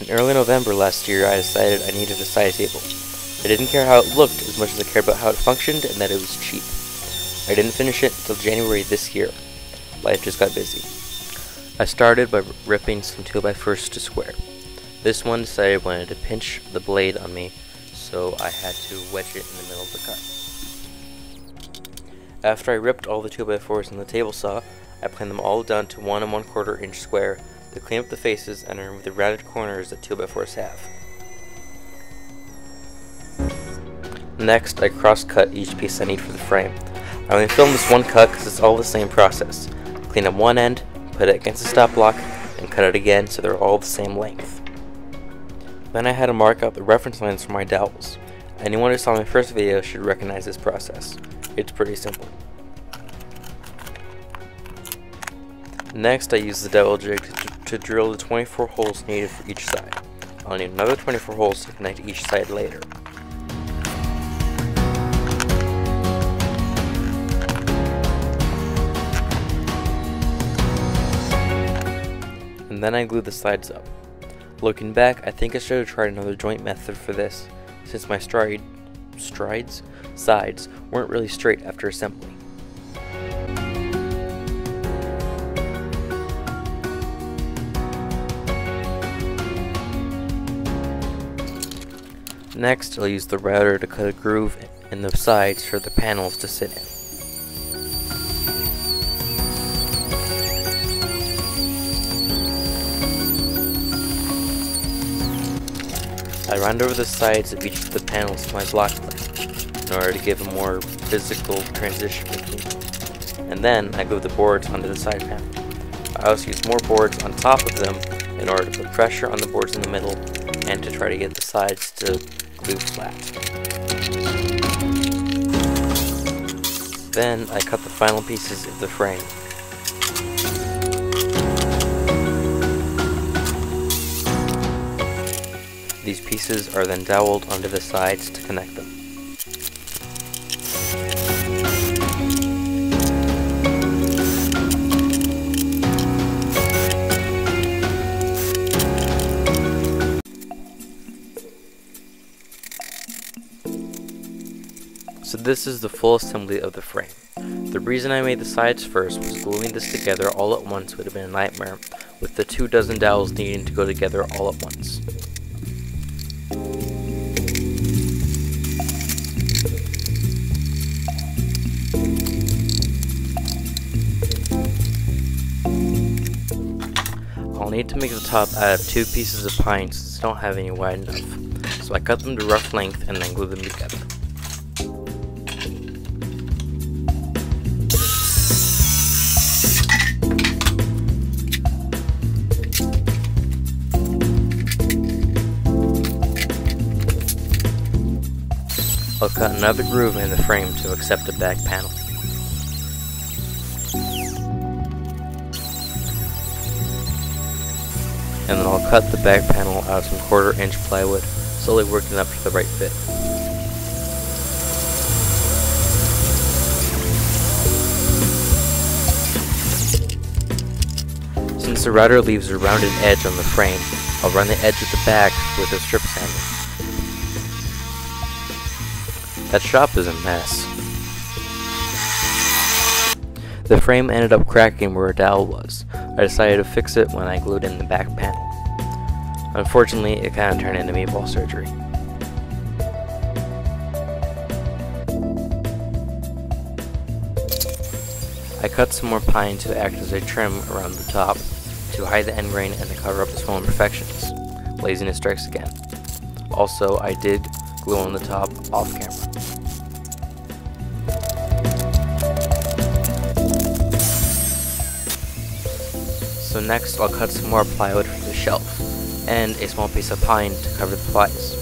In early November last year, I decided I needed a side table. I didn't care how it looked as much as I cared about how it functioned and that it was cheap. I didn't finish it until January this year. Life just got busy. I started by ripping some 2x4s to square. This one decided it wanted to pinch the blade on me, so I had to wedge it in the middle of the cut. After I ripped all the 2x4s in the table saw, I planed them all down to 1 1/4 inch square to clean up the faces and remove the rounded corners that 2x4s have. Next, I cross-cut each piece I need for the frame. I only filmed this one cut because it's all the same process. Clean up one end, put it against the stop block, and cut it again so they're all the same length. Then I had to mark out the reference lines for my dowels. Anyone who saw my first video should recognize this process. It's pretty simple. Next, I used the dowel jig to drill the 24 holes needed for each side. I'll need another 24 holes to connect each side later. And then I glued the sides up. Looking back, I think I should have tried another joint method for this, since my sides weren't really straight after assembly. Next, I'll use the router to cut a groove in the sides for the panels to sit in. I round over the sides of each of the panels with my block plane in order to give a more physical transition between them. And then I glue the boards onto the side panel. I also use more boards on top of them in order to put pressure on the boards in the middle and to try to get the sides to glue flat. Then I cut the final pieces of the frame. These pieces are then doweled onto the sides to connect them. So this is the full assembly of the frame. The reason I made the sides first was gluing this together all at once would have been a nightmare, with the 24 dowels needing to go together all at once. I'll need to make the top out of 2 pieces of pine since I don't have any wide enough, so I cut them to rough length and then glue them together. I'll cut another groove in the frame to accept a back panel. And then I'll cut the back panel out of some 1/4 inch plywood, slowly working up to the right fit. Since the router leaves a rounded edge on the frame, I'll run the edge of the back with a strip sander. That shop is a mess. The frame ended up cracking where a dowel was. I decided to fix it when I glued in the back panel. Unfortunately, it kind of turned into meatball surgery. I cut some more pine to act as a trim around the top to hide the end grain and to cover up the small imperfections. Laziness strikes again. Also, I did glue on the top off camera. So next I'll cut some more plywood for the shelf, and a small piece of pine to cover the plies.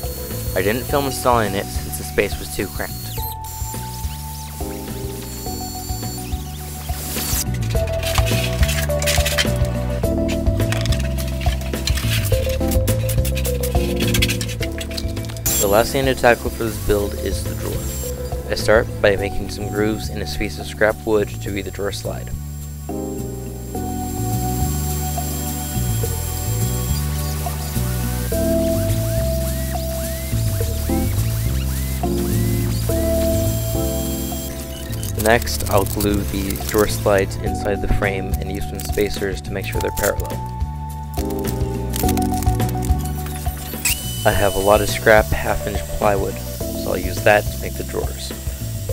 I didn't film installing it since the space was too cramped. The last thing to tackle for this build is the drawer. I start by making some grooves in this piece of scrap wood to be the drawer slide. Next, I'll glue the drawer slides inside the frame and use some spacers to make sure they're parallel. I have a lot of scrap half-inch plywood, so I'll use that to make the drawers.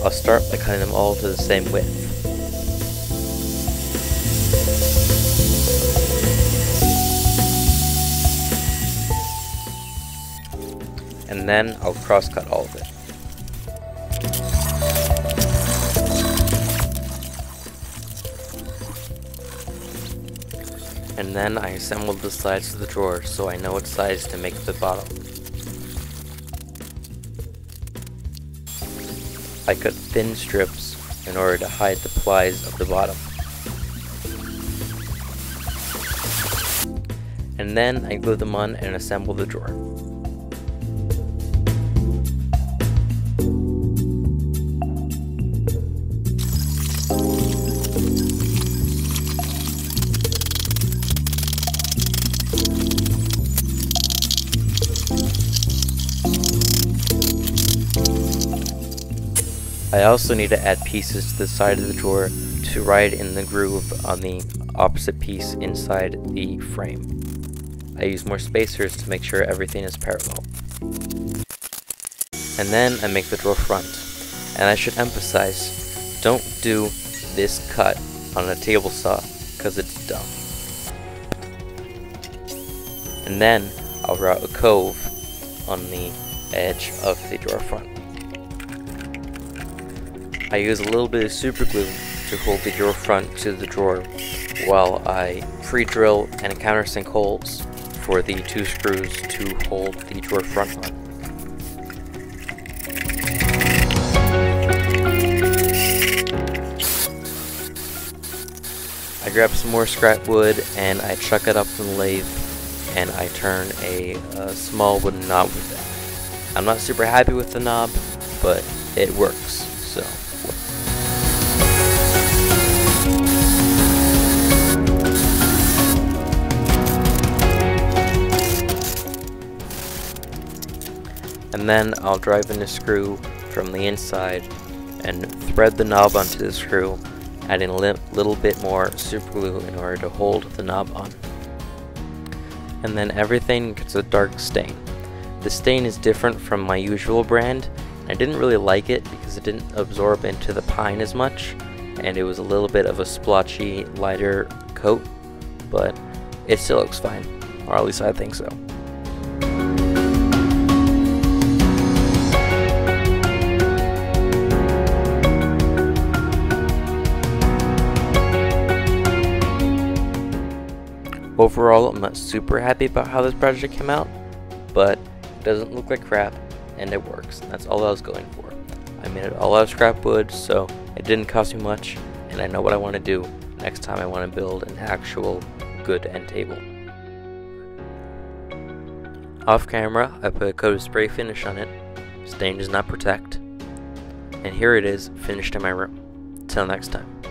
I'll start by cutting them all to the same width. And then I'll cross-cut all of it. And then I assembled the sides of the drawer so I know what size to make the bottom. I cut thin strips in order to hide the plies of the bottom. And then I glue them on and assemble the drawer. I also need to add pieces to the side of the drawer to ride in the groove on the opposite piece inside the frame. I use more spacers to make sure everything is parallel. And then I make the drawer front. And I should emphasize, don't do this cut on a table saw, because it's dumb. And then I'll route a cove on the edge of the drawer front. I use a little bit of super glue to hold the drawer front to the drawer while I pre-drill and countersink holes for the 2 screws to hold the drawer front on. I grab some more scrap wood and I chuck it up in the lathe and I turn a small wooden knob with it. I'm not super happy with the knob, but it works, so. And then I'll drive in a screw from the inside and thread the knob onto the screw, adding a little bit more super glue in order to hold the knob on. And then everything gets a dark stain. The stain is different from my usual brand. I didn't really like it because it didn't absorb into the pine as much, and it was a little bit of a splotchy, lighter coat, but it still looks fine, or at least I think so. Overall, I'm not super happy about how this project came out, but it doesn't look like crap, and it works. That's all I was going for. I made it all out of scrap wood, so it didn't cost me much, and I know what I want to do next time I want to build an actual good end table. Off camera, I put a coat of spray finish on it. Stain does not protect. And here it is, finished in my room. Till next time.